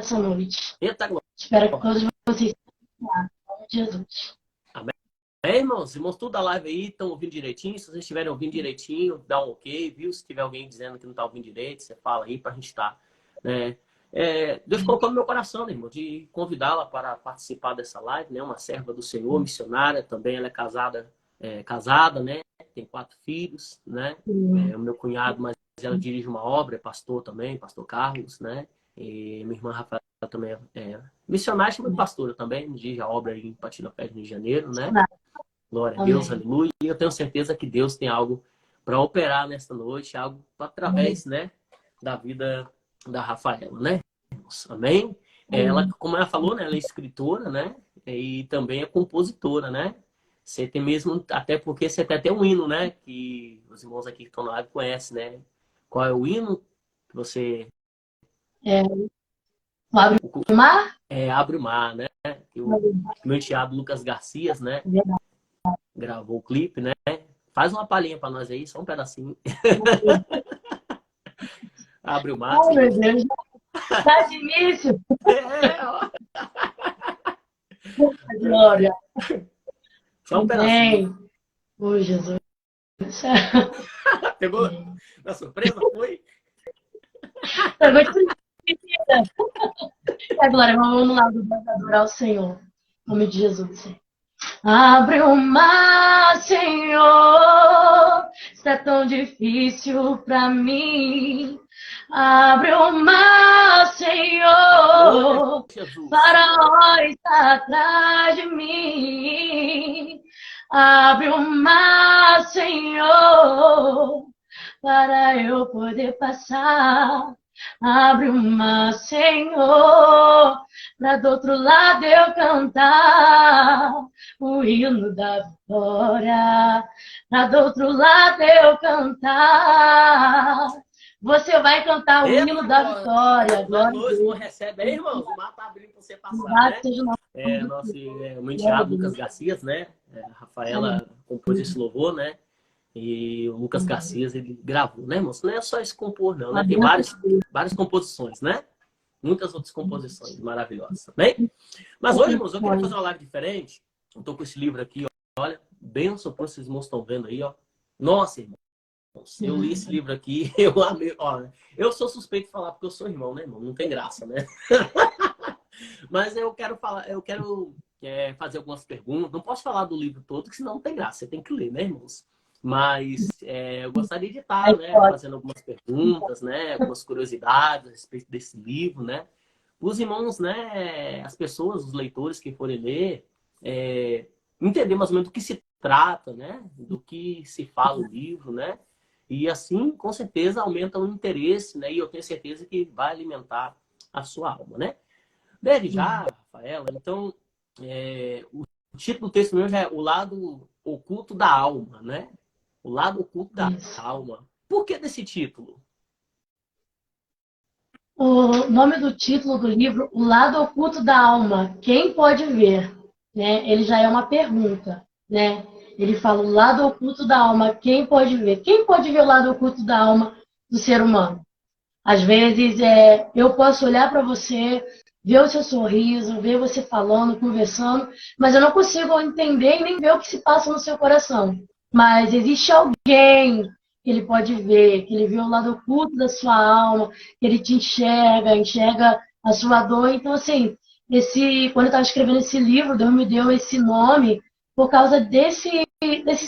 essa noite. Eita, glória. Espero que todos vocês tenham em nome de Jesus. Amém, irmãos? Irmãos, tudo da live aí, estão ouvindo direitinho? Se vocês estiverem ouvindo direitinho, dá um ok, viu? Se tiver alguém dizendo que não está ouvindo direito, você fala aí para a gente estar, né? Deus colocou no meu coração, né, irmão, de convidá-la para participar dessa live, né? Uma serva do Senhor, missionária, também ela é casada, né? Tem 4 filhos, né? O meu cunhado, mas ela dirige uma obra, é pastor também, pastor Carlos, né? E minha irmã Rafaela também é missionária, chama de pastora também, dirige a obra aí em Patinapé, Rio de Janeiro, né? Glória a Deus, Amém. aleluia. E eu tenho certeza que Deus tem algo para operar nesta noite, algo através, né, da vida da Rafaela, né? Amém? Ela, como ela falou, né, ela é escritora, né? E também é compositora, né? Você tem mesmo, até porque você tem até um hino, né? Que os irmãos aqui que estão na live conhecem, né? Qual é o hino que você... É, abre o mar? Abre o Mar, né? Que o meu enteado Lucas Garcias, né? Gravou o clipe, né? Faz uma palhinha para nós aí, só um pedacinho. Abre o mar, Ai, meu Senhor. Deus. Tá de início. Ó. Glória. Só um pedacinho. Amém. Oh, Jesus. Pegou? Na surpresa, foi? Pegou de primeira. Glória, vamos lá, vamos adorar o Senhor. Em nome de Jesus. Abre o mar, Senhor. Está tão difícil para mim. Abre o mar, Senhor. Faraó está atrás de mim. Abre o mar, Senhor, para eu poder passar. Abre o mar, Senhor, para do outro lado eu cantar o hino da vitória. Para do outro lado eu cantar. Você vai cantar o hino da vitória. Glória a Deus. Não recebe aí, irmãos? O mar tá abrindo para você passar, né? O meu enteado Lucas Garcias, né? A Rafaela compôs esse louvor, né? E o Lucas Garcias, ele gravou, né, irmãos? Não é só esse compor, não, né? Tem várias composições, né? Muitas outras composições maravilhosas, também. Mas hoje, irmãos, eu queria fazer uma live diferente. Eu tô com esse livro aqui, ó. Olha, bênção, para vocês irmãos estão vendo aí, ó. Nossa, irmão. Eu li esse livro aqui, eu amei. Ó, eu sou suspeito de falar porque eu sou irmão, né, irmão? Não tem graça, né? Mas eu quero falar, fazer algumas perguntas. Não posso falar do livro todo, porque senão não tem graça. Você tem que ler, né, irmãos? Mas eu gostaria de estar, né, fazendo algumas perguntas, né, algumas curiosidades a respeito desse livro, né? Os irmãos, né, as pessoas, os leitores que forem ler, entender mais ou menos do que se trata, né? Do que se fala o livro, né? E assim, com certeza, aumenta o interesse, né? E eu tenho certeza que vai alimentar a sua alma, né? Desde já, Rafaela, então, o título do texto meu já é O Lado Oculto da Alma, né? O Lado Oculto da Alma. Por que desse título? O nome do título do livro, O Lado Oculto da Alma, quem pode ver? Né? Ele já é uma pergunta, né? Ele fala o lado oculto da alma, quem pode ver? Quem pode ver o lado oculto da alma do ser humano? Às vezes, eu posso olhar para você, ver o seu sorriso, ver você falando, conversando, mas eu não consigo entender e nem ver o que se passa no seu coração. Mas existe alguém que ele pode ver, que ele vê o lado oculto da sua alma, que ele te enxerga a sua dor. Então, assim, quando eu estava escrevendo esse livro, Deus me deu esse nome por causa desse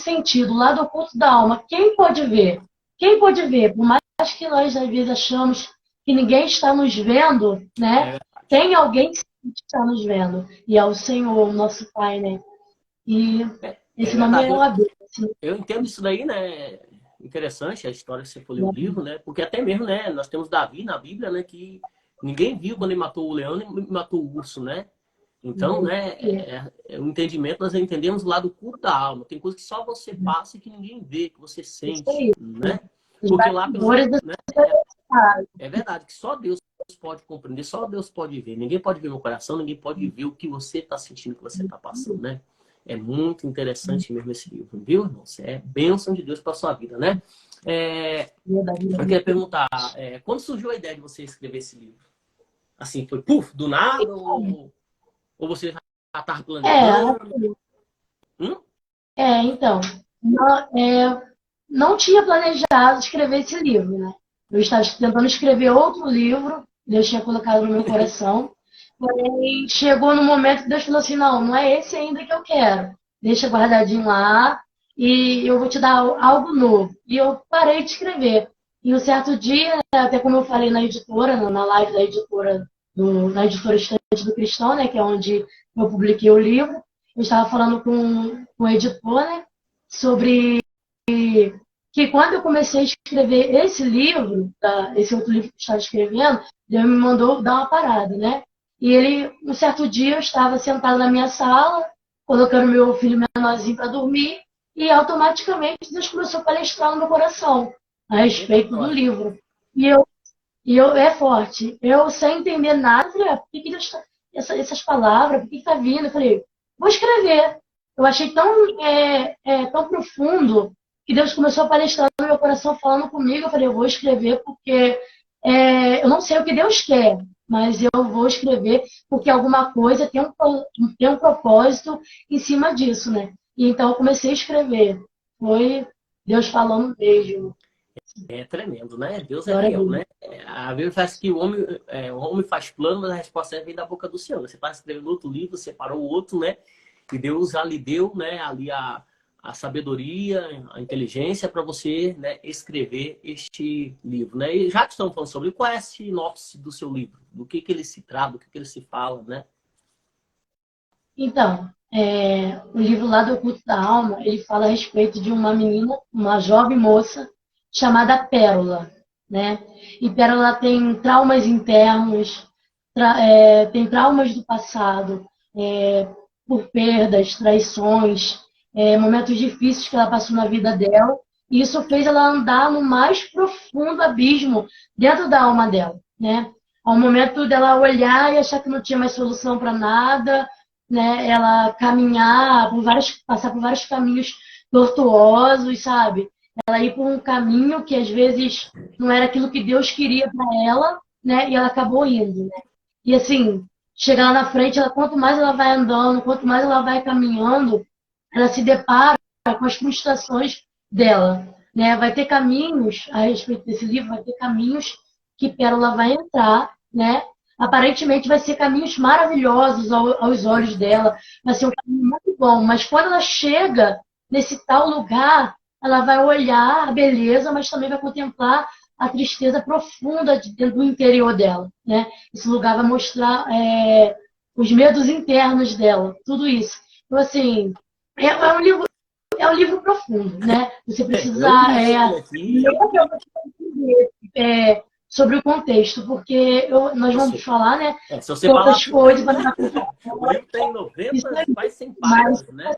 sentido, o lado oculto da alma. Quem pode ver? Quem pode ver? Por mais que nós, às vezes, achamos que ninguém está nos vendo, né? Tem alguém que está nos vendo. E é o Senhor, o nosso Pai, né? E esse nome é o Abel. Eu entendo isso daí, né? Interessante a história que você falou no livro, né? Porque até mesmo, né? Nós temos Davi na Bíblia, né? Que ninguém viu quando ele matou o leão e matou o urso, né? Então, né? O entendimento, nós entendemos o lado oculto da alma. Tem coisas que só você passa e que ninguém vê, que você sente, né? Porque lá, né? É verdade que só Deus pode compreender, só Deus pode ver. Ninguém pode ver meu coração, ninguém pode ver o que você está sentindo, o que você está passando, né? É muito interessante mesmo esse livro, viu, irmãos? É bênção de Deus para sua vida, né? Eu queria perguntar, quando surgiu a ideia de você escrever esse livro? Assim, foi puf, do nada? Ou você já estava É, planejando? Hum? então, não, não tinha planejado escrever esse livro, né? Eu estava tentando escrever outro livro, Deus tinha colocado no meu coração, porém chegou no momento que Deus falou assim, não, não é esse ainda que eu quero, deixa guardadinho lá e eu vou te dar algo novo. E eu parei de escrever. E um certo dia, até como eu falei na editora, na live da editora, na editora Estante do Cristão, né, que é onde eu publiquei o livro, eu estava falando com o editor, né, sobre que quando eu comecei a escrever esse livro, esse outro livro que eu estava escrevendo, Deus me mandou dar uma parada, né? E ele, um certo dia, eu estava sentada na minha sala, colocando meu filho menorzinho para dormir, e automaticamente Deus começou a palestrar no meu coração a respeito do livro. E eu é forte. Eu, sem entender nada, falei, por que Deus tá, essas palavras, por que está vindo? Eu falei, vou escrever. Eu achei tão profundo que Deus começou a palestrar no meu coração, falando comigo. Eu falei, eu vou escrever porque eu não sei o que Deus quer, mas eu vou escrever porque alguma coisa tem um propósito em cima disso, né? E então eu comecei a escrever. Foi Deus falando mesmo. É tremendo, né? Deus é Glória a fiel, Deus. né? A Bíblia faz que o homem faz plano, mas a resposta vem da boca do Senhor. Você está escrevendo outro livro, separou o outro, né? E Deus já lhe deu, né, ali a sabedoria, a inteligência para você, né, escrever este livro, né? E já que estamos falando sobre qual é a sinopse do seu livro, do que ele se trata, do que ele se fala, né? Então, o livro lá do Oculto da Alma, ele fala a respeito de uma menina, uma jovem moça, chamada Pérola, né? E Pérola tem traumas internos, tem traumas do passado, por perdas, traições, momentos difíceis que ela passou na vida dela, e isso fez ela andar no mais profundo abismo dentro da alma dela, né? Ao momento dela olhar e achar que não tinha mais solução para nada, né? Ela caminhar passar por vários caminhos tortuosos, sabe? Ela ir por um caminho que às vezes não era aquilo que Deus queria para ela, né? E ela acabou indo, né? E assim, chegar lá na frente, quanto mais ela vai andando, quanto mais ela vai caminhando, ela se depara com as frustrações dela, né? Vai ter caminhos, a respeito desse livro, vai ter caminhos que Pérola vai entrar, né? Aparentemente vai ser caminhos maravilhosos aos olhos dela, vai ser um caminho muito bom, mas quando ela chega nesse tal lugar, ela vai olhar a beleza, mas também vai contemplar a tristeza profunda dentro do interior dela, né? Esse lugar vai mostrar os medos internos dela, tudo isso. Então, assim, é um livro profundo, né? Você precisa Eu li ele aqui. sobre o contexto, porque nós vamos falar, né, Se você falar outras tudo aí, coisas. né? O livro tem Isso 90, aí, quase 100 mas páginas, né?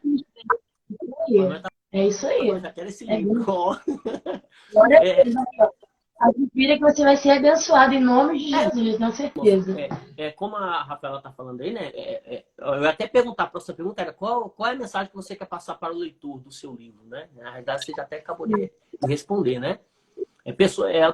Mas nós é isso aí. já quero esse É livro. Glória a É, Deus, né? Admira que você vai ser abençoado em nome de Jesus, eu tenho certeza. como a Rafaela está falando aí, né? Eu ia até perguntar, a próxima pergunta era qual é a mensagem que você quer passar para o leitor do seu livro, né? Na realidade, você já até acabou de responder, né?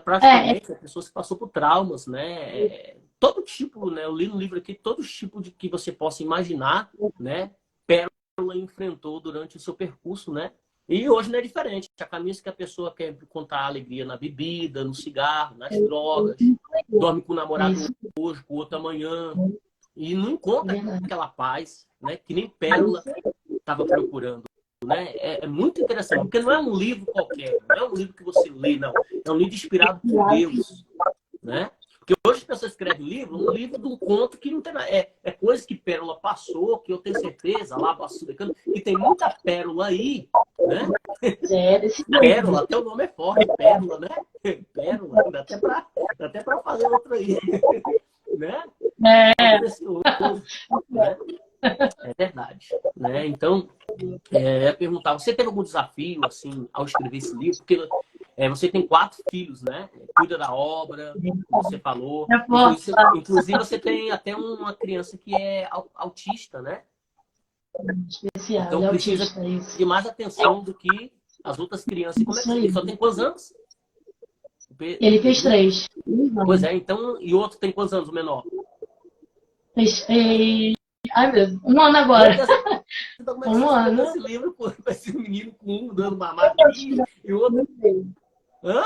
Praticamente pessoas que passou por traumas, né? Todo tipo, né? Eu li no livro aqui, todo tipo de que você possa imaginar, né? Pérola enfrentou durante o seu percurso, né? E hoje não é diferente. Há caminhos que a pessoa quer encontrar alegria na bebida, no cigarro, nas drogas, dorme com o namorado hoje, com o outro amanhã, e não encontra aquela paz, né? Que nem Pérola estava procurando. Né? É muito interessante, porque não é um livro qualquer, não é um livro que você lê, não. É um livro inspirado por Deus, né? Porque hoje as pessoas escrevem um livro de um conto que não tem nada. É coisa que Pérola passou, que eu tenho certeza, lá Bassudecano, e tem muita pérola aí, né? Pérola, até o nome é forte, Pérola, né? Pérola, dá até pra fazer outro aí, né? Precioso, né? É verdade, né? Então, perguntar, você teve algum desafio, assim, ao escrever esse livro? Porque você tem 4 filhos, né? Cuida da obra, como você falou. Inclusive, você tem até uma criança que é autista, né? Especial, então, precisa de mais atenção do que as outras crianças. Como é que ele só tem quantos anos? Ele fez 3. Pois é, então, e o outro tem quantos anos, o menor? Ai, meu Deus, um ano agora. Um ano. Esse livro com esse menino com um dando mamada e o outro. Hã?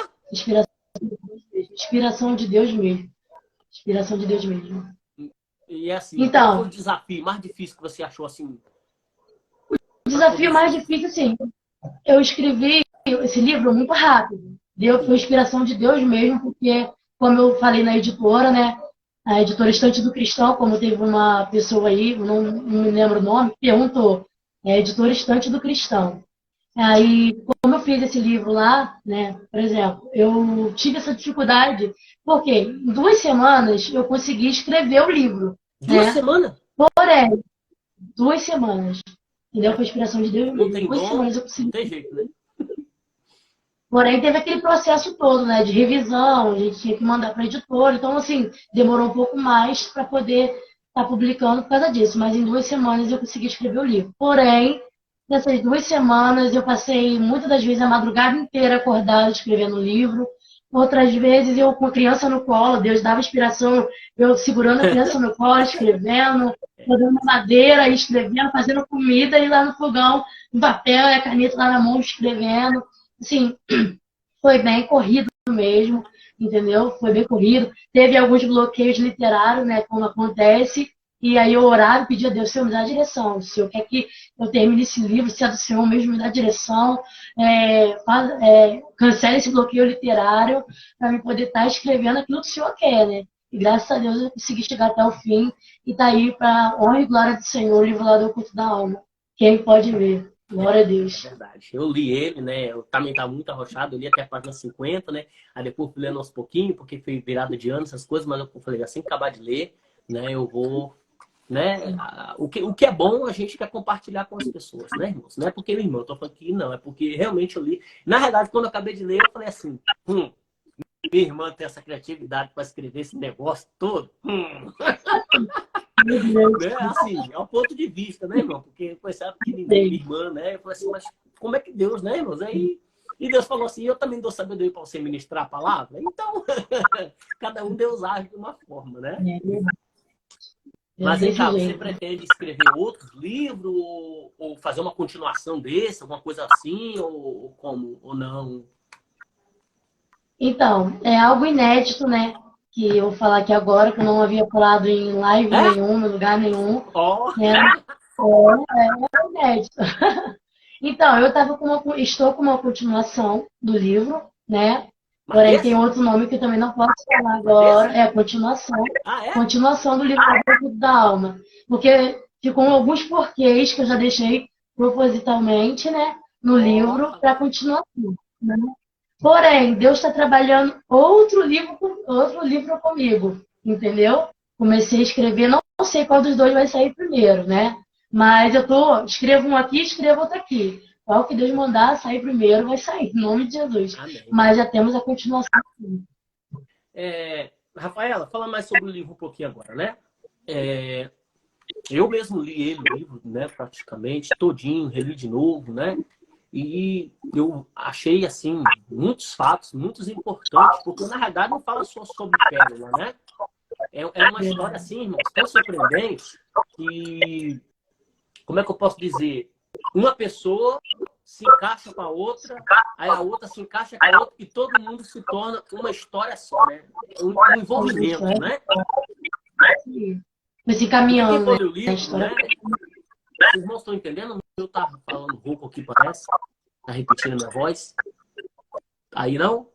Inspiração de Deus mesmo. Inspiração de Deus mesmo. E assim, qual foi Então, o desafio mais difícil que você achou assim? o desafio mais difícil, assim, eu escrevi esse livro muito rápido. Foi inspiração de Deus mesmo, porque, como eu falei na editora, né? A editora Estante do Cristão, como teve uma pessoa aí, não me lembro o nome, perguntou, editora Estante do Cristão. Aí, como eu fiz esse livro lá, né, por exemplo, eu tive essa dificuldade, porque em 2 semanas eu consegui escrever o livro. 2 semanas? Porém, 2 semanas. Entendeu? Foi inspiração de Deus Não mesmo. tem 2 semanas eu dom, consegui. não tem jeito, né? Porém, teve aquele processo todo, né, de revisão, a gente tinha que mandar para a editora. Então, assim, demorou um pouco mais para poder estar publicando por causa disso. Mas em 2 semanas eu consegui escrever o livro. Porém, nessas 2 semanas eu passei muitas das vezes a madrugada inteira acordada escrevendo o livro. Outras vezes eu com a criança no colo, Deus dava inspiração, eu segurando a criança no colo, escrevendo, botando madeira, escrevendo, fazendo comida e lá no fogão, um papel e a caneta lá na mão, escrevendo. Assim, foi bem corrido mesmo, entendeu? Foi bem corrido. Teve alguns bloqueios literários, né, como acontece, e aí eu orava e pedia a Deus, Senhor, me dá a direção. O Senhor quer que eu termine esse livro, se é do Senhor mesmo, me dá a direção. Cancele esse bloqueio literário para eu poder estar escrevendo aquilo que o Senhor quer, né? E graças a Deus eu consegui chegar até o fim e tá aí para honra e glória do Senhor, o livro lá do Oculto da Alma. Quem pode ver? Glória a Deus. Verdade. Eu li ele, né? Eu também estava muito arrochado, eu li até a página 50, né? Aí depois fui lendo aos pouquinhos, porque foi virada de ano, essas coisas, mas eu falei, assim que acabar de ler, né? Eu vou, né? O que é bom, a gente quer compartilhar com as pessoas, né, irmãos? Não é porque, irmão, eu tô falando que não, é porque realmente eu li. Na verdade, quando eu acabei de ler, eu falei assim, minha irmã tem essa criatividade para escrever esse negócio todo. Né? Assim, é o ponto de vista, né, irmão? Porque foi essa pequenininha, minha irmã, né? Eu falei assim, mas como é que Deus, né, irmãos? Aí, e Deus falou assim, eu também dou sabedoria para você ministrar a palavra. Então, cada um Deus age de uma forma, né? Mas aí, cá, você pretende escrever outros livros ou fazer uma continuação desse, alguma coisa assim, ou como? Ou não? Então, é algo inédito, né? Que eu vou falar aqui agora, que eu não havia falado em live nenhum, em lugar nenhum. Oh. Né? É inédito. Então, estou com uma continuação do livro, né? Porém, tem outro nome que eu também não posso falar agora. É a continuação. Ah, é? Continuação do livro da Alma. Porque ficam alguns porquês que eu já deixei propositalmente, né? No livro, para continuação. Né? Porém, Deus está trabalhando outro livro comigo, entendeu? Comecei a escrever, não sei qual dos dois vai sair primeiro, né? Mas escrevo um aqui, escrevo outro aqui. Qual que Deus mandar sair primeiro, vai sair, em nome de Jesus. Amém. Mas já temos a continuação. Rafaela, fala mais sobre o livro um pouquinho agora, né? Eu mesmo li o livro, né, praticamente, todinho, reli de novo, né? E eu achei, assim, muitos fatos, muitos importantes, porque, na realidade, não fala só sobre Pérola, né? É uma história, assim, irmãos, tão surpreendente que, como é que eu posso dizer? Uma pessoa se encaixa com a outra, aí a outra se encaixa com a outra e todo mundo se torna uma história só, né? Um envolvimento, né? Mas se caminhando, quem foi o livro, né? Os irmãos estão entendendo? Eu tava falando rouco aqui, parece. Tá repetindo a minha voz. Aí não?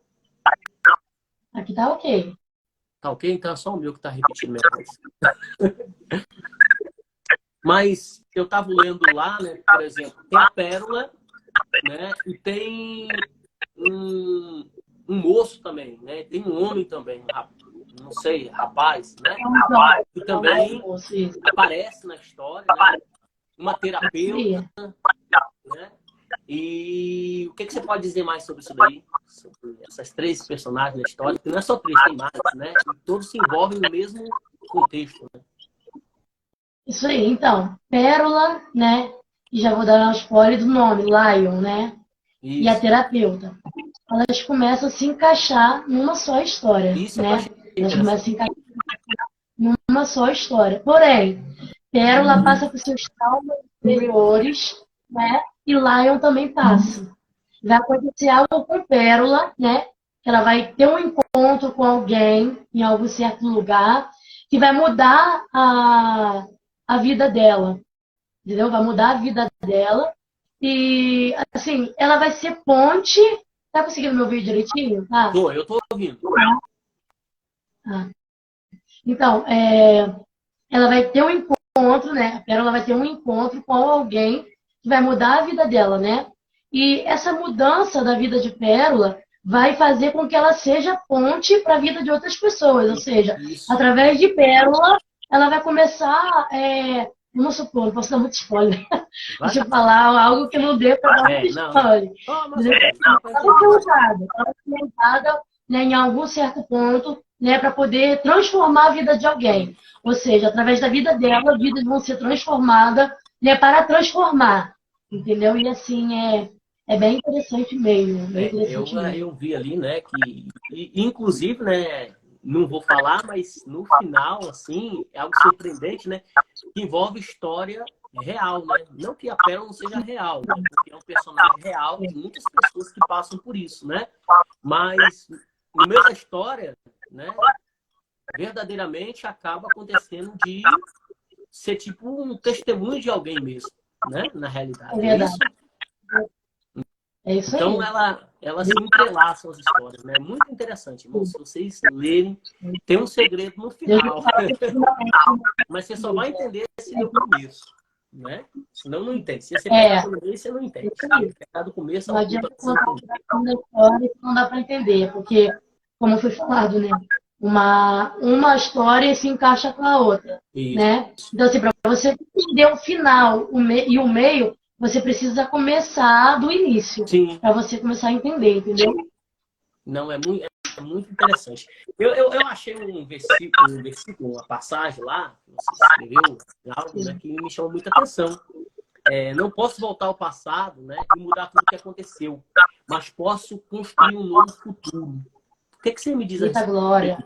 Aqui tá ok. Tá ok? Então é só o meu que tá repetindo minha voz. Mas eu tava lendo lá, né? Por exemplo, tem a Pérola, né? E tem um moço também, né? Tem um homem também, não sei, rapaz, né? Que também aparece na história, né? Uma terapeuta, né? E o que você pode dizer mais sobre isso daí? Sobre essas 3 personagens na história, que não é só 3, tem mais, né? E todos se envolvem no mesmo contexto, né? Isso aí, então, Pérola, né? E já vou dar um spoiler do nome, Lion, né? Isso. E a terapeuta. Elas começam a se encaixar numa só história, né? Elas começam a se encaixar numa uma só história. Porém, Pérola passa por seus traumas anteriores, né? E Lion também passa. Vai acontecer algo com Pérola, né? Ela vai ter um encontro com alguém em algum certo lugar que vai mudar a vida dela, entendeu? Vai mudar a vida dela e, assim, ela vai ser ponte. Tá conseguindo me ouvir direitinho? Tá? Eu tô ouvindo. Ah. Então, ela vai ter um encontro, né? A Pérola vai ter um encontro com alguém que vai mudar a vida dela, né? E essa mudança da vida de Pérola vai fazer com que ela seja ponte para a vida de outras pessoas. Ou seja, Isso. através de Pérola, ela vai começar. Vamos supor, não posso dar muito spoiler. Deixa eu falar algo que não dê para dar muito spoiler. Ela vai ser usada, né, em algum certo ponto, né, para poder transformar a vida de alguém. Ou seja, através da vida dela, vidas vão ser transformadas, né, para transformar. Entendeu? E assim, é bem interessante mesmo. Bem interessante mesmo. Eu vi ali, né, que inclusive, né, não vou falar, mas no final, assim, é algo surpreendente, né, que envolve história real, né? Não que a Pérola não seja real, né, porque é um personagem real de muitas pessoas que passam por isso, né? Mas no meio da história, né, verdadeiramente acaba acontecendo de ser tipo um testemunho de alguém mesmo, né? Na realidade. É verdade. É isso então, aí. ela se entrelaçam as histórias, né? Muito interessante, irmão. Se vocês lerem, tem um segredo no final. Mas você só vai entender se ler o começo, né? Senão não entende. Se você pegar pelo meio, você não entende. Se você pegar do começo, não adianta contar a história que não dá para entender, porque, como foi falado, né? Uma história se encaixa com a outra, né? Então, assim, para você entender o final e o meio, você precisa começar do início, para você começar a entender, entendeu? Não, é muito interessante. Eu achei um versículo, uma passagem lá, que você escreveu, algo, né, que me chamou muita atenção. Não posso voltar ao passado, né, e mudar tudo o que aconteceu, mas posso construir um novo futuro. O que você me diz Eita glória!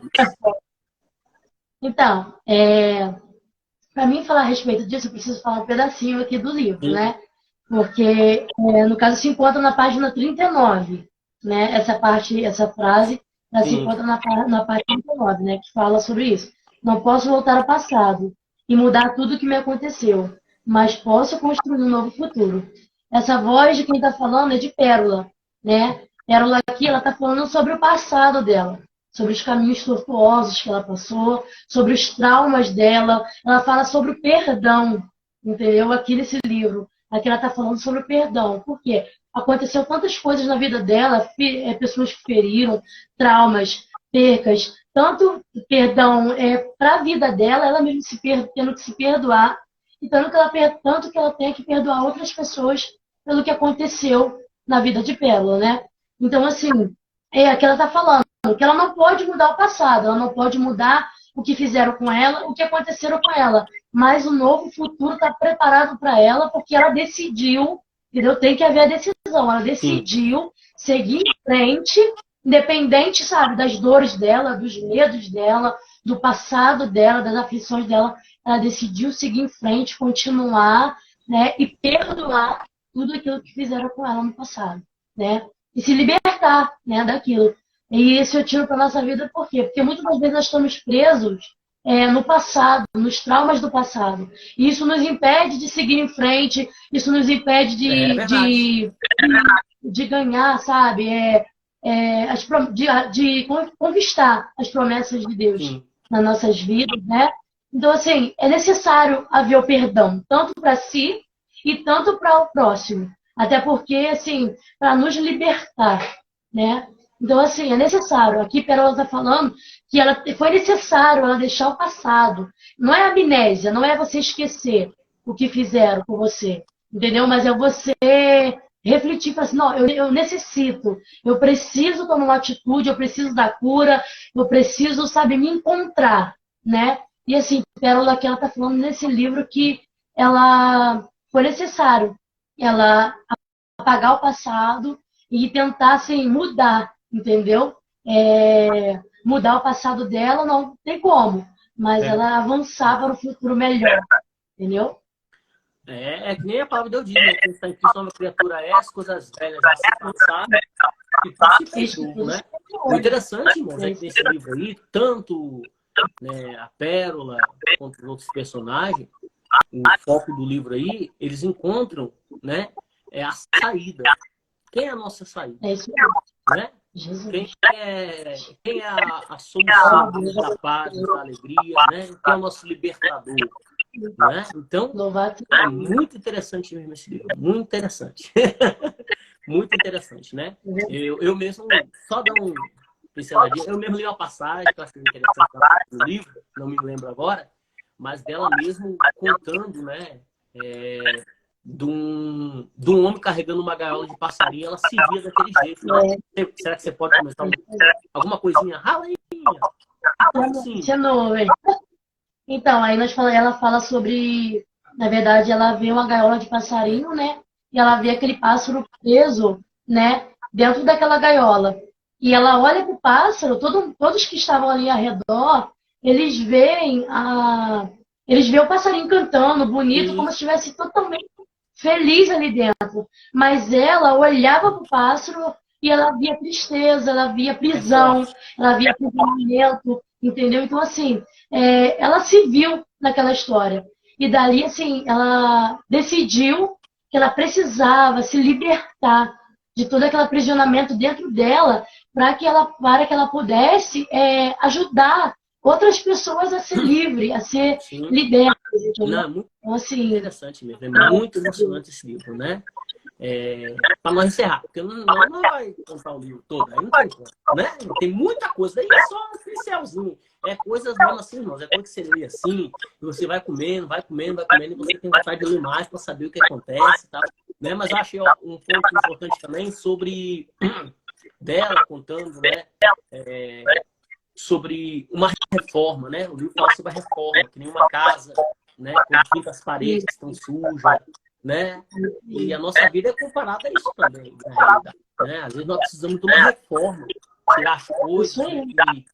Então, para mim falar a respeito disso, eu preciso falar um pedacinho aqui do livro, né? Porque, no caso, se encontra na página 39, né? Essa frase, ela se encontra na página 39, né? Que fala sobre isso. Não posso voltar ao passado e mudar tudo o que me aconteceu, mas posso construir um novo futuro. Essa voz de quem está falando é de Pérola, né? Pérola aqui, ela está falando sobre o passado dela, sobre os caminhos tortuosos que ela passou, sobre os traumas dela. Ela fala sobre o perdão, entendeu? Aqui nesse livro. Aqui ela está falando sobre o perdão. Por quê? Aconteceu tantas coisas na vida dela, pessoas que feriram, traumas, percas, tanto perdão para a vida dela, ela mesma tendo que se perdoar, e tanto que ela tem que perdoar outras pessoas pelo que aconteceu na vida de Pérola, né? Então, assim, aqui ela está falando que ela não pode mudar o passado, ela não pode mudar o que fizeram com ela, o que aconteceram com ela. Mas o novo futuro está preparado para ela, porque ela decidiu, entendeu? Tem que haver a decisão. Ela decidiu seguir em frente, independente, sabe, das dores dela, dos medos dela, do passado dela, das aflições dela. Ela decidiu seguir em frente, continuar, né, e perdoar tudo aquilo que fizeram com ela no passado, né? E se libertar, né, daquilo. E esse eu tiro para nossa vida por quê? Porque muitas das vezes nós estamos presos no passado, nos traumas do passado. E isso nos impede de seguir em frente, isso nos impede de ganhar, sabe? De conquistar as promessas de Deus nas nossas vidas, né? Então, assim, é necessário haver o perdão, tanto para si e tanto para o próximo. Até porque, assim, para nos libertar, né? Então, assim, é necessário. Aqui, Pérola está falando que foi necessário ela deixar o passado. Não é amnésia, não é você esquecer o que fizeram com você, entendeu? Mas é você refletir, falar assim, não, eu necessito, eu preciso tomar uma atitude, eu preciso da cura, eu preciso, sabe, me encontrar, né? E assim, Pérola que ela está falando nesse livro que ela foi necessário ela apagar o passado e tentar, assim, mudar, entendeu? Mudar o passado dela não tem como, mas ela avançar para o futuro melhor, entendeu? É que nem a palavra de Deus diz, né? Quem está em Cristo, uma criatura é, as coisas velhas já se passaram e tudo se fez novo, né? O interessante, irmãos, é que nesse livro aí, tanto, né, a Pérola quanto os outros personagens, o foco do livro aí, eles encontram, né, a saída. Quem é a nossa saída? É isso Né? Jesus. Quem é a solução da paz, da alegria, né? Quem é o nosso libertador? Né? Então, é muito interessante mesmo esse livro. Muito interessante. Muito interessante, né? Eu mesmo, só dar um pinceladinha, eu mesmo li uma passagem que eu achei interessante no livro, não me lembro agora, mas dela mesmo contando, né? De um homem carregando uma gaiola de passarinho, ela se via daquele jeito. Né? Será que você pode comentar alguma coisinha? Ralinha! Assim. Então, aí ela fala sobre, na verdade, ela vê uma gaiola de passarinho, né? E ela vê aquele pássaro preso, né? Dentro daquela gaiola. E ela olha para o pássaro, todos que estavam ali ao redor, eles veem o passarinho cantando, bonito, como se estivesse totalmente feliz ali dentro. Mas ela olhava para o pássaro e ela via tristeza, ela via prisão, ela via aprisionamento, entendeu? Então, assim, ela se viu naquela história. E dali, assim, ela decidiu que ela precisava se libertar de todo aquele aprisionamento dentro dela para que ela pudesse ajudar outras pessoas a ser livre, a ser libertas. Não, muito então, assim, interessante mesmo. É muito emocionante esse livro, né? Para nós encerrar, porque não vai contar o livro todo, aí não tem como, né? Tem muita coisa, aí é só um pincelzinho. É coisas mesmo assim, irmãos. É coisa que você lê assim, e você vai comendo, e você tem vontade de ler mais para saber o que acontece, tá? Né? Mas eu achei um ponto importante também sobre dela contando, né? Sobre uma reforma, né? O livro fala sobre a reforma, que nem uma casa, né? Com as paredes que estão sujas, né? E a nossa vida é comparada a isso também, na realidade, né? Às vezes nós precisamos de uma reforma, tirar as coisas e,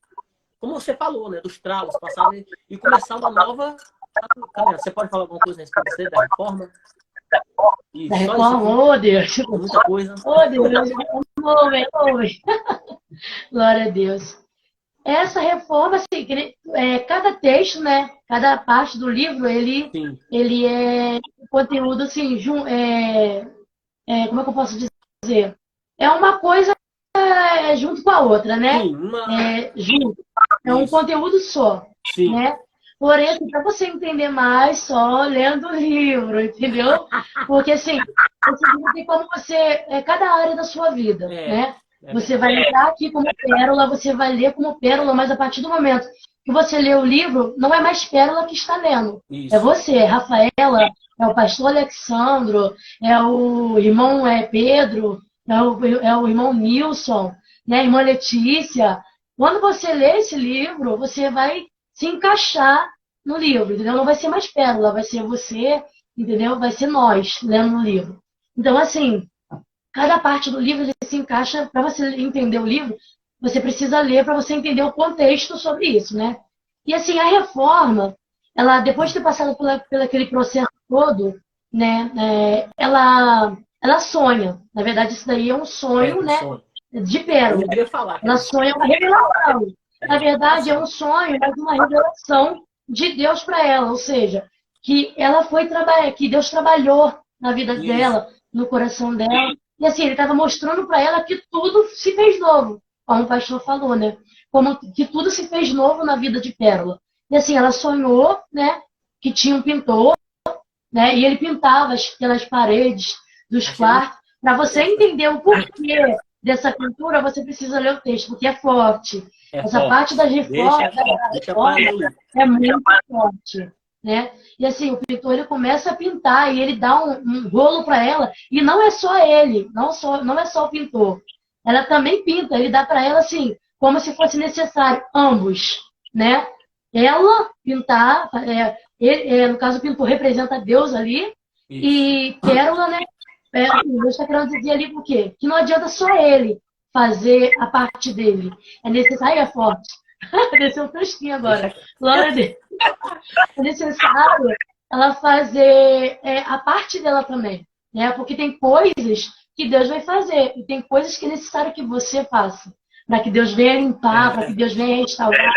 como você falou, né? Dos traumas, passar e começar uma nova caminhada. Você pode falar alguma coisa a respeito da reforma? E da reforma, oh Deus! Muita coisa. Oh Deus! Glória a Deus. Essa reforma, assim, cada texto, né? Cada parte do livro, ele é conteúdo, assim, como é que eu posso dizer? É uma coisa junto com a outra, né? Sim, junto. É um conteúdo só, né? Porém, para você entender mais, só lendo o livro, entendeu? Porque, assim, esse livro tem como cada área da sua vida, né? Você vai entrar aqui como pérola, você vai ler como pérola, mas a partir do momento que você lê o livro, não é mais pérola que está lendo. Isso. É você, Rafaela, é o pastor Alexandro, é o irmão Pedro, é o irmão Nilson, né, a irmã Letícia. Quando você lê esse livro, você vai se encaixar no livro, entendeu? Não vai ser mais pérola, vai ser você, entendeu? Vai ser nós lendo o livro. Então, assim, cada parte do livro ele se encaixa. Para você entender o livro, você precisa ler para você entender o contexto sobre isso, né? E assim, a reforma, ela depois de ter passado por aquele processo todo, né, ela sonha. Na verdade, isso daí é um sonho, né? Sonho. De pérola. Ela sonha uma revelação. Na verdade, é um sonho, mas uma revelação de Deus para ela. Ou seja, que ela foi trabalhar, que Deus trabalhou na vida dela, no coração dela. E assim, ele estava mostrando para ela que tudo se fez novo, como o pastor falou, né? Como que tudo se fez novo na vida de Pérola. E assim, ela sonhou, né? Que tinha um pintor, né? E ele pintava aquelas paredes dos quartos. Para você entender o porquê dessa pintura, você precisa ler o texto, porque é forte. Essa parte da reforma, é muito forte. Né? E assim, o pintor ele começa a pintar e ele dá um rolo para ela, e não é só ele, não é só o pintor. Ela também pinta, ele dá para ela assim, como se fosse necessário, ambos, né? Ela pintar, no caso o pintor representa Deus ali, isso. E Pérola, né? Deus está querendo dizer ali por quê? Que não adianta só ele fazer a parte dele. É necessário, é forte. Desceu um fresquinho agora. Glória a Deus. É necessário ela fazer a parte dela também, né? Porque tem coisas que Deus vai fazer e tem coisas que é necessário que você faça, para que Deus venha limpar, para que Deus venha restaurar,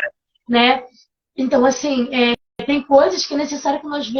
né? Então, assim, tem coisas que é necessário que nós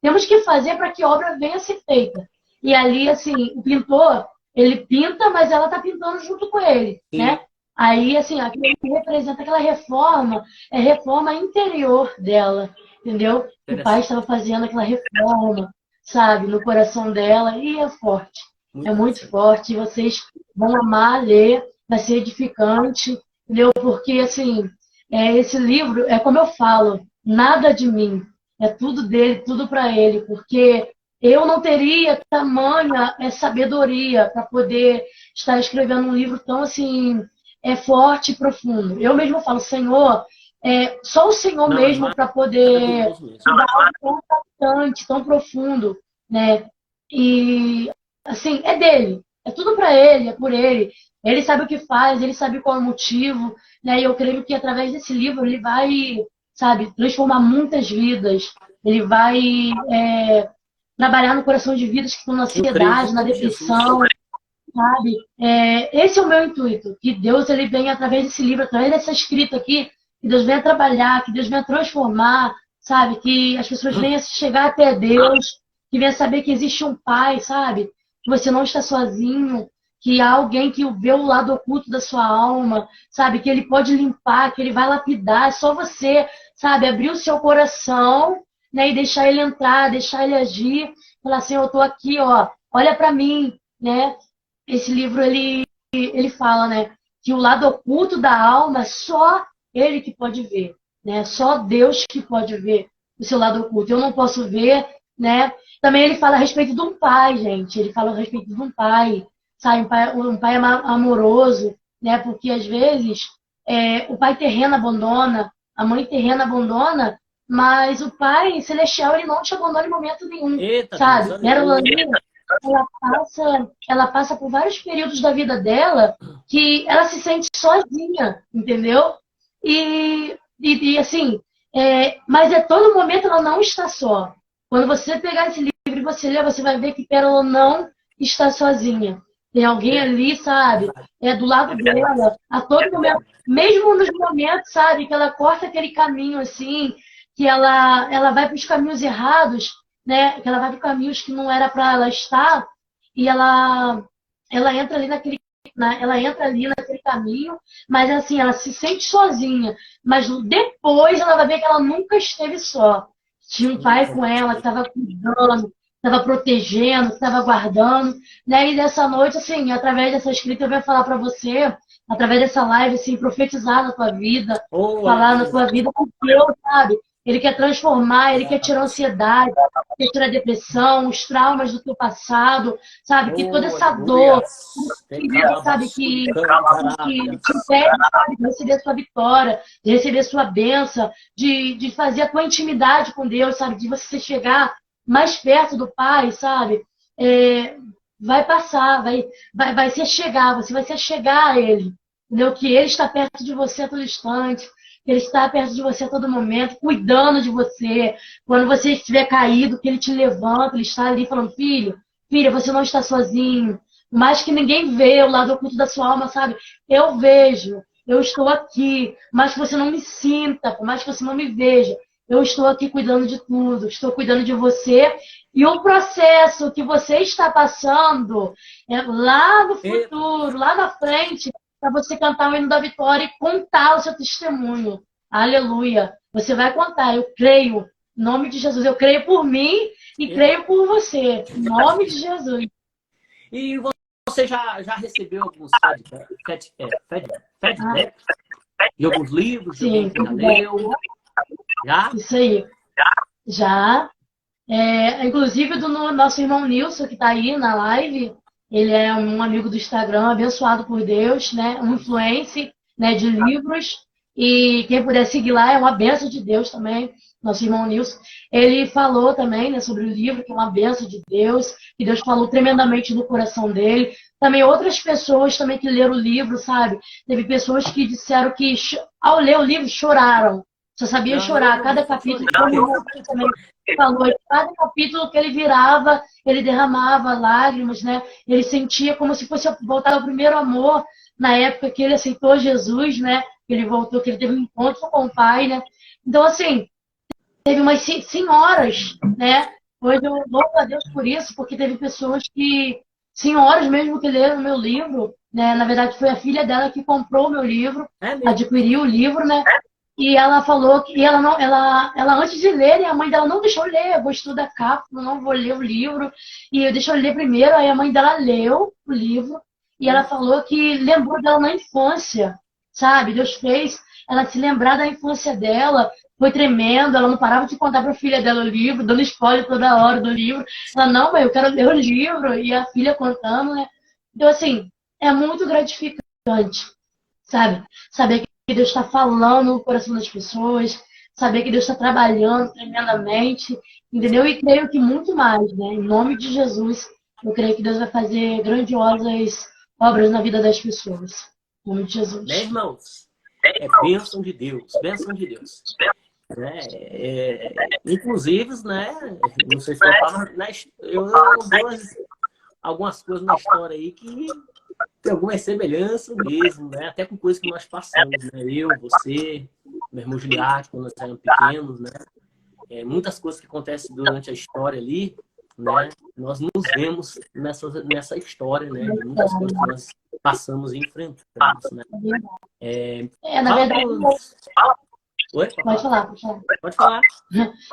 temos que fazer para que a obra venha a ser feita. E ali, assim, o pintor, ele pinta, mas ela está pintando junto com ele, né? Aí, assim, aquilo que representa aquela reforma, é reforma interior dela, entendeu? O pai estava fazendo aquela reforma, sabe, no coração dela, e é forte. É muito forte. E vocês vão amar ler, vai ser edificante, entendeu? Porque, assim, esse livro, é como eu falo, nada de mim, é tudo dele, tudo para ele, porque eu não teria tamanha sabedoria para poder estar escrevendo um livro tão assim forte e profundo. Eu mesmo falo, Senhor, só o Senhor não, mesmo para poder dar algo tão impactante, tão profundo, né? E assim, é dele, é tudo para ele, é por ele. Ele sabe o que faz, ele sabe qual é o motivo, né? E eu creio que através desse livro ele vai, sabe, transformar muitas vidas. Ele vai trabalhar no coração de vidas que estão na ansiedade, na depressão, sabe? Esse é o meu intuito, que Deus ele venha através desse livro, através dessa escrita aqui, que Deus venha trabalhar, que Deus venha transformar, sabe? Que as pessoas venham chegar até Deus, que venha saber que existe um Pai, sabe? Que você não está sozinho, que há alguém que vê o lado oculto da sua alma, sabe? Que ele pode limpar, que ele vai lapidar, é só você, sabe? Abrir o seu coração, né? E deixar ele entrar, deixar ele agir, falar assim, eu tô aqui, ó, olha para mim, né? Esse livro, ele fala, né? Que o lado oculto da alma é só ele que pode ver, né? Só Deus que pode ver o seu lado oculto. Eu não posso ver, né? Também ele fala a respeito de um pai, gente. Ele fala a respeito de um pai, sabe? Um pai amoroso, né? Porque às vezes o pai terreno abandona, a mãe terrena abandona, mas o pai celestial ele não te abandona em momento nenhum, sabe? Pérola ela passa por vários períodos da vida dela que ela se sente sozinha, entendeu? E assim, mas todo momento ela não está só. Quando você pegar esse livro e você ler, você vai ver que Pérola não está sozinha. Tem alguém ali, sabe? Do lado dela, a todo momento. Mesmo nos momentos, sabe, que ela corta aquele caminho assim, que ela vai para os caminhos errados, né? Que ela vai para caminhos que não era para ela estar, e ela entra ali ela entra ali naquele caminho, mas assim, ela se sente sozinha. Mas depois ela vai ver que ela nunca esteve só. Tinha um pai com ela que estava cuidando, estava protegendo, estava guardando, né? E dessa noite, assim, através dessa escrita, eu venho falar para você, através dessa live, assim, profetizar na tua vida, falar na tua vida com Deus, sabe? Ele quer transformar, ele quer tirar a ansiedade, quer tirar a depressão, os traumas do teu passado, sabe? Que toda essa dor, sabe? Que te impede, sabe? De receber a sua vitória, de receber a sua bênção, de fazer a tua intimidade com Deus, sabe? De você chegar mais perto do Pai, sabe? Vai passar, vai se chegar, você vai se chegar a Ele, entendeu? Que Ele está perto de você a todo instante, que Ele está perto de você a todo momento, cuidando de você. Quando você estiver caído, que Ele te levanta, Ele está ali falando, filha, você não está sozinho. Por mais que ninguém vê o lado oculto da sua alma, sabe? Eu vejo, eu estou aqui. Por mais que você não me sinta, por mais que você não me veja, eu estou aqui cuidando de tudo, estou cuidando de você. E o processo que você está passando lá no futuro, lá na frente, para você cantar o hino da vitória e contar o seu testemunho. Aleluia. Você vai contar, eu creio. Em nome de Jesus. Eu creio por mim e creio por você. Em nome de Jesus. E você já recebeu alguns feedback? E alguns livros? Sim. Já leu? Já? Isso aí. Já. Inclusive do nosso irmão Nilson, que está aí na live. Ele é um amigo do Instagram, abençoado por Deus, né? Um influencer, né, de livros. E quem puder seguir lá é uma bênção de Deus também. Nosso irmão Nilson, ele falou também, né, sobre o livro, que é uma bênção de Deus, que Deus falou tremendamente no coração dele. Também outras pessoas também que leram o livro, sabe? Teve pessoas que disseram que ao ler o livro choraram. Só sabia chorar. Cada capítulo, como o irmão também falou, cada capítulo que ele virava, ele derramava lágrimas, né? Ele sentia como se fosse voltar ao primeiro amor na época que ele aceitou Jesus, né? Que ele voltou, que ele teve um encontro com o Pai, né? Então, assim, teve umas senhoras, né? Hoje eu louvo a Deus por isso, porque teve pessoas que, senhoras mesmo que leram o meu livro, né? Na verdade, foi a filha dela que comprou o meu livro, adquiriu o livro, né? E ela falou que ela não, ela antes de ler, a mãe dela não deixou ler, eu vou estudar capa, não vou ler o livro. E eu deixou ler primeiro, aí a mãe dela leu o livro e ela falou que lembrou dela na infância, sabe? Deus fez ela se lembrar da infância dela, foi tremendo, ela não parava de contar para a filha dela o livro, dando spoiler toda hora do livro. Ela, não, mãe, eu quero ler o livro, e a filha contando, né? Então, assim, é muito gratificante, sabe? Saber que Deus está falando no coração das pessoas, saber que Deus está trabalhando tremendamente, entendeu? E creio que muito mais, né? Em nome de Jesus, eu creio que Deus vai fazer grandiosas obras na vida das pessoas. Em nome de Jesus. Né, irmãos? É bênção de Deus, bênção de Deus. Né? Inclusive, né? Não sei se eu falo, eu vi algumas coisas na história aí que tem alguma semelhança mesmo, né? Até com coisas que nós passamos, né? Eu, você, meu irmão Giliard, quando nós éramos pequenos, né? Muitas coisas que acontecem durante a história ali, né? Nós nos vemos nessa história, né? De muitas coisas que nós passamos e enfrentamos, né? Na verdade, Oi? Pode falar. Pode falar.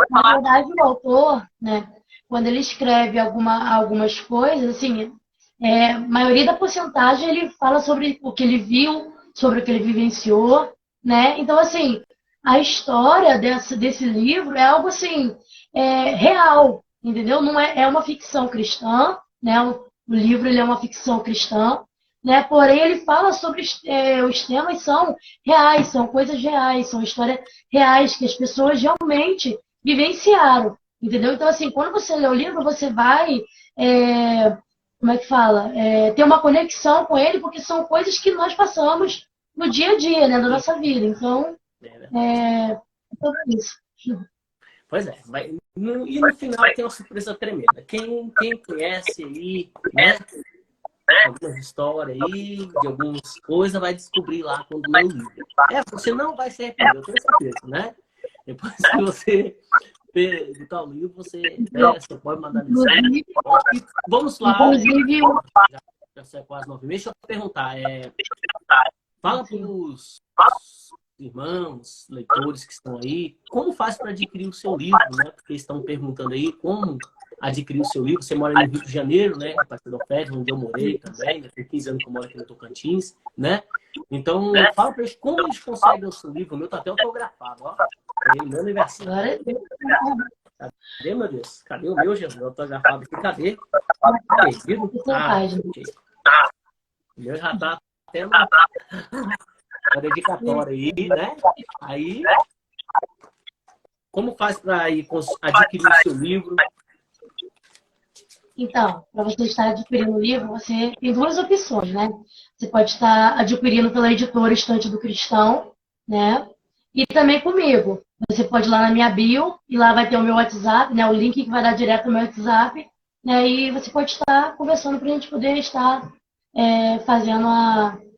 Na verdade, o autor, né, quando ele escreve algumas coisas, assim, a maioria da porcentagem ele fala sobre o que ele viu, sobre o que ele vivenciou, né? Então, assim, a história desse livro é algo, assim, real, entendeu? Não é uma ficção cristã, né? O livro ele é uma ficção cristã, né? Porém, ele fala sobre os temas são reais, são coisas reais, são histórias reais que as pessoas realmente vivenciaram, entendeu? Então, assim, quando você lê o livro, você vai, como é que fala? Ter uma conexão com ele, porque são coisas que nós passamos no dia a dia, né, da nossa vida. Então, tudo isso. Pois é, e no final tem uma surpresa tremenda. Quem conhece aí, né? Algumas histórias aí, de algumas coisas, vai descobrir lá quando lê o livro. Você não vai se arrepender, eu tenho certeza, né? Depois que você editar o livro, você pode mandar mensagem. Vamos lá. Inclusive, Já é quase 9h30. Deixa eu perguntar. Fala para os irmãos, leitores que estão aí, como faz para adquirir o seu livro, né? Porque estão perguntando aí como adquirir o seu livro. Você mora no Rio de Janeiro, né? Pastor do Pé, onde eu morei também. Tem 15 anos que eu moro aqui no Tocantins, né? Então, fala para eles como eles conseguem o seu livro. O meu está até autografado, ó. É meu aniversário. Cadê, meu Deus? Cadê o meu, Jesus? Autografado aqui, cadê? Perdido? O meu já está até na dedicatória aí, né? Aí, como faz para adquirir o seu livro? Então, para você estar adquirindo o livro, você tem duas opções, né? Você pode estar adquirindo pela editora Estante do Cristão, né? E também comigo. Você pode ir lá na minha bio, e lá vai ter o meu WhatsApp, né? O link que vai dar direto ao meu WhatsApp, né? E você pode estar conversando para a gente poder estar fazendo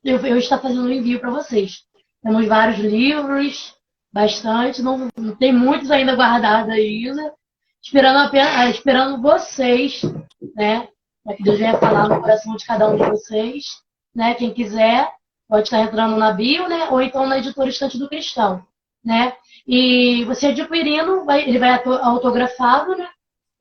eu estar fazendo o envio para vocês. Temos vários livros, bastante, não tem muitos ainda guardados ainda, esperando vocês, né? Para que Deus venha falar no coração de cada um de vocês, né? Quem quiser pode estar entrando na bio, né? Ou então na editora Estante do Cristão, né? E você adquirindo, ele vai autografado, né?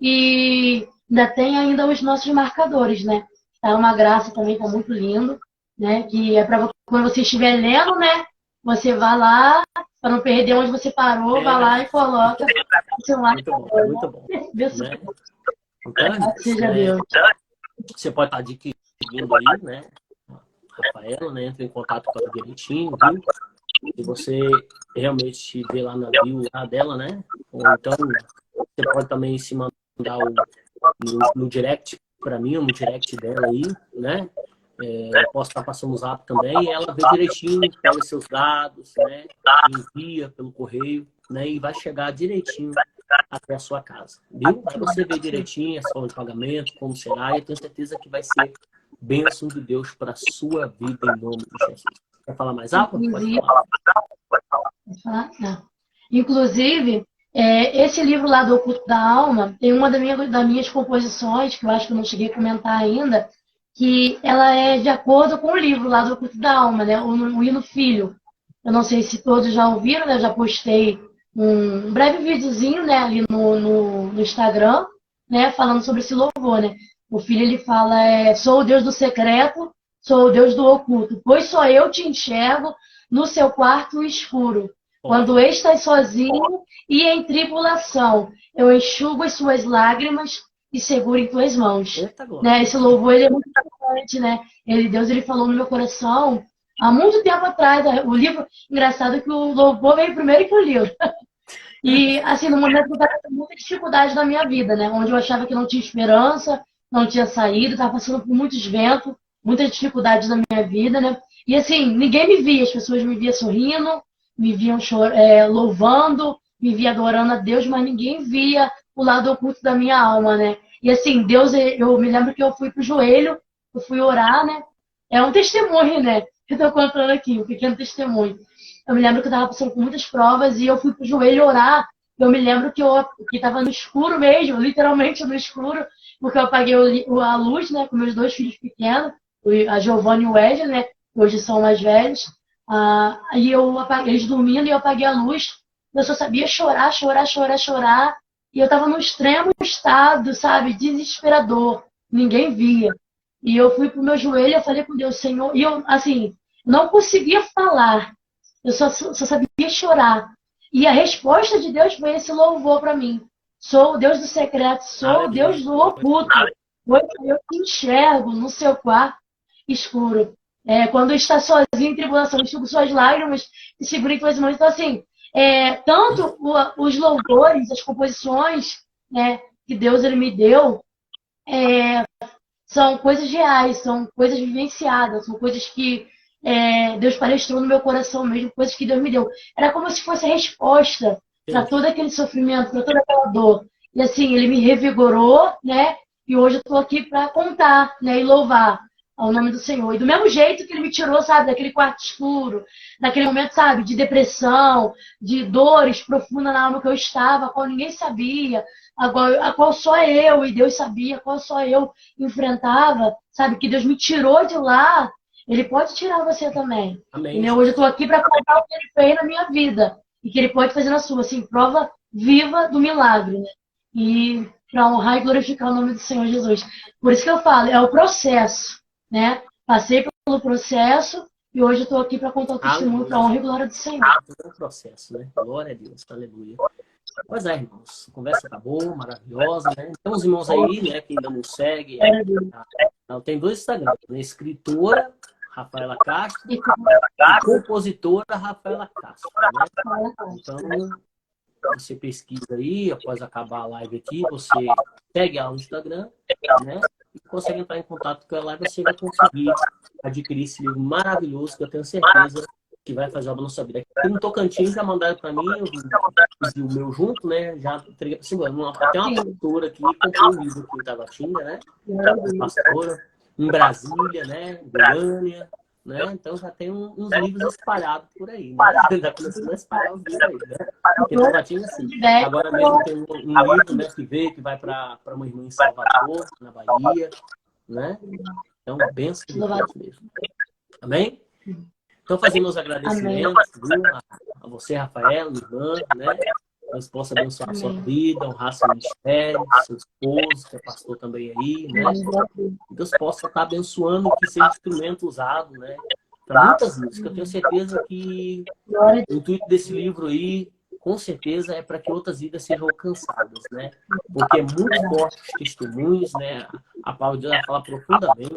E ainda tem ainda os nossos marcadores, né? Tá uma graça também, tá muito lindo, né? Que é para quando você estiver lendo, né? Você vai lá, para não perder onde você parou, vai lá e coloca o seu marcador. Muito bom. Deus né? Então, seja Deus. Você pode estar adquirindo aí, né? Rafaela, né? Entra em contato com ela direitinho, viu? Se você realmente vê lá na bio lá dela, né? Ou então você pode também se mandar no direct para mim, ou no direct dela aí, né? Eu posso estar passando o zap também, e ela vê direitinho, pega seus dados, né? Envia pelo correio, né? E vai chegar direitinho até a sua casa, viu? Aí você vê direitinho a forma de pagamento, como será, e eu tenho certeza que vai ser bênção de Deus para a sua vida em nome de Jesus. Quer falar mais alto? Pode falar. Pode falar? Não. Inclusive, esse livro lá do Oculto da Alma tem uma das minhas composições, que eu acho que eu não cheguei a comentar ainda, que ela é de acordo com o livro lá do Oculto da Alma, né? O Hino Filho. Eu não sei se todos já ouviram, né? Eu já postei um breve videozinho, né, ali no Instagram, né, falando sobre esse louvor, né? O filho, ele fala, sou o Deus do secreto, sou o Deus do oculto, pois só eu te enxergo no seu quarto escuro. Quando estás sozinho e em tribulação, eu enxugo as suas lágrimas e seguro em tuas mãos. Né? Esse louvor, ele é muito importante, né? Deus, ele falou no meu coração há muito tempo atrás. O livro, engraçado que o louvor veio primeiro que o livro. E, assim, no momento que eu estava com muita dificuldade na minha vida, né? Onde eu achava que não tinha esperança, não tinha saída, estava passando por muitos ventos, muitas dificuldades na minha vida, né? E, assim, ninguém me via, as pessoas me viam sorrindo, me viam louvando, me via adorando a Deus, mas ninguém via o lado oculto da minha alma, né? E, assim, Deus, eu me lembro que eu fui pro joelho, eu fui orar, né? É um testemunho, né? Que eu tô contando aqui, um pequeno testemunho. Eu me lembro que eu estava passando por muitas provas e eu fui pro joelho orar. Eu me lembro que eu estava no escuro mesmo, literalmente no escuro, porque eu apaguei a luz, né, com meus dois filhos pequenos, a Giovanna e o Wesley, né, que hoje são mais velhos. Aí eles dormindo e eu apaguei a luz. Eu só sabia chorar, chorar, chorar, chorar. E eu estava num extremo estado, sabe, desesperador. Ninguém via. E eu fui pro meu joelho, eu falei com Deus, Senhor, e eu, assim, não conseguia falar. Eu só sabia chorar. E a resposta de Deus foi esse louvor para mim. Sou o Deus do secreto, sou o Deus do oculto. Hoje eu te enxergo no seu quarto escuro. Quando está sozinho em tribulação, enxugo suas lágrimas e seguro em tuas mãos. Então, assim, tanto os louvores, as composições, né, que Deus ele me deu, são coisas reais, são coisas vivenciadas, são coisas que Deus palestrou no meu coração mesmo, coisas que Deus me deu. Era como se fosse a resposta para todo aquele sofrimento, para toda aquela dor. E assim, ele me revigorou, né? E hoje eu estou aqui para contar, né? E louvar ao nome do Senhor. E do mesmo jeito que ele me tirou, sabe, daquele quarto escuro, naquele momento, sabe, de depressão, de dores profundas na alma que eu estava, a qual ninguém sabia, a qual só eu e Deus sabia, a qual só eu enfrentava, sabe, que Deus me tirou de lá. Ele pode tirar você também. Amém. Hoje eu estou aqui para contar o que ele fez na minha vida. E que ele pode fazer na sua. Assim, prova viva do milagre. Né? E para honrar e glorificar o nome do Senhor Jesus. Por isso que eu falo, é o processo. Né? Passei pelo processo e hoje eu estou aqui para contar o testemunho para a honra e glória do Senhor. É um processo, né? Glória a Deus. Aleluia. Pois é, irmãos. A conversa tá boa, maravilhosa, né? Então, os irmãos aí, né, que ainda não seguem, tem dois Instagrams, né? Escritora Rafaela Castro e compositora Rafaela Castro, né? Então, você pesquisa aí, após acabar a live aqui, você segue ela no Instagram, né? E consegue entrar em contato com ela e você vai conseguir adquirir esse livro maravilhoso que eu tenho certeza que vai fazer algo na sua vida. Aqui no Tocantins já mandaram para mim, eu fiz o meu junto, né? Já entreguei para segunda. Tem uma pastora aqui, comprou um livro aqui em Taguatinga, né? Pastora, em Brasília, né? Goiânia, né? Então já tem uns livros espalhados por aí, né? Já começando a espalhar os livros aí, né? Porque Taguatinga, assim. Agora mesmo tem um livro, né, que veio, que vai para uma irmã em Salvador, na Bahia, né? Então, benção de Deus mesmo. Amém? Então, fazer meus agradecimentos, viu, a você, Rafaela, minha irmã, né? Deus possa abençoar a sua vida, honrar seu ministério, seu esposo, que é pastor também aí, né? Deus possa estar abençoando que seja instrumento usado, né? Para muitas vidas, que eu tenho certeza que o intuito desse livro aí, com certeza, é para que outras vidas sejam alcançadas, né? Porque é muito forte os testemunhos, né? A palavra de Deus vai falar profundamente,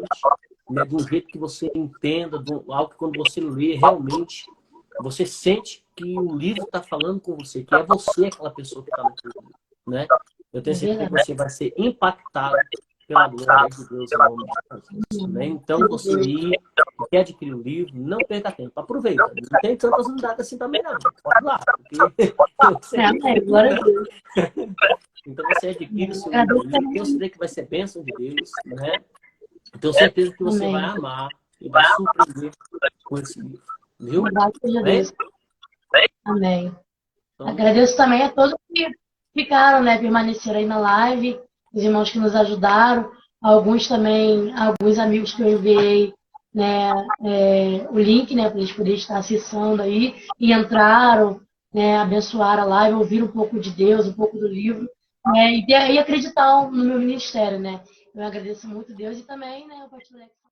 né? De um jeito que você entenda, algo que quando você lê, realmente você sente que o livro está falando com você, que é você aquela pessoa que está naquele livro, né? Eu tenho certeza que você vai ser impactado pela glória de Deus em nome de Jesus, né? Então, você aí que quer adquirir o livro, não perca tempo, aproveita. Não tem tantas unidades assim também, não. Pode lá, porque Glória a Deus. então você adquire o seu livro, tenho certeza que vai ser bênção de Deus, né? Eu tenho certeza que você vai amar e vai surpreender com esse livro, viu? Amém. Amém. Então, agradeço também a todos que ficaram, né, permaneceram aí na live, os irmãos que nos ajudaram, alguns também, alguns amigos que eu enviei, né, o link, né, para eles poderem estar acessando aí, e entraram, né, abençoaram a live, ouviram um pouco de Deus, um pouco do livro, né, e acreditar no meu ministério, né. Eu agradeço muito Deus e também, né, o pastor Alex.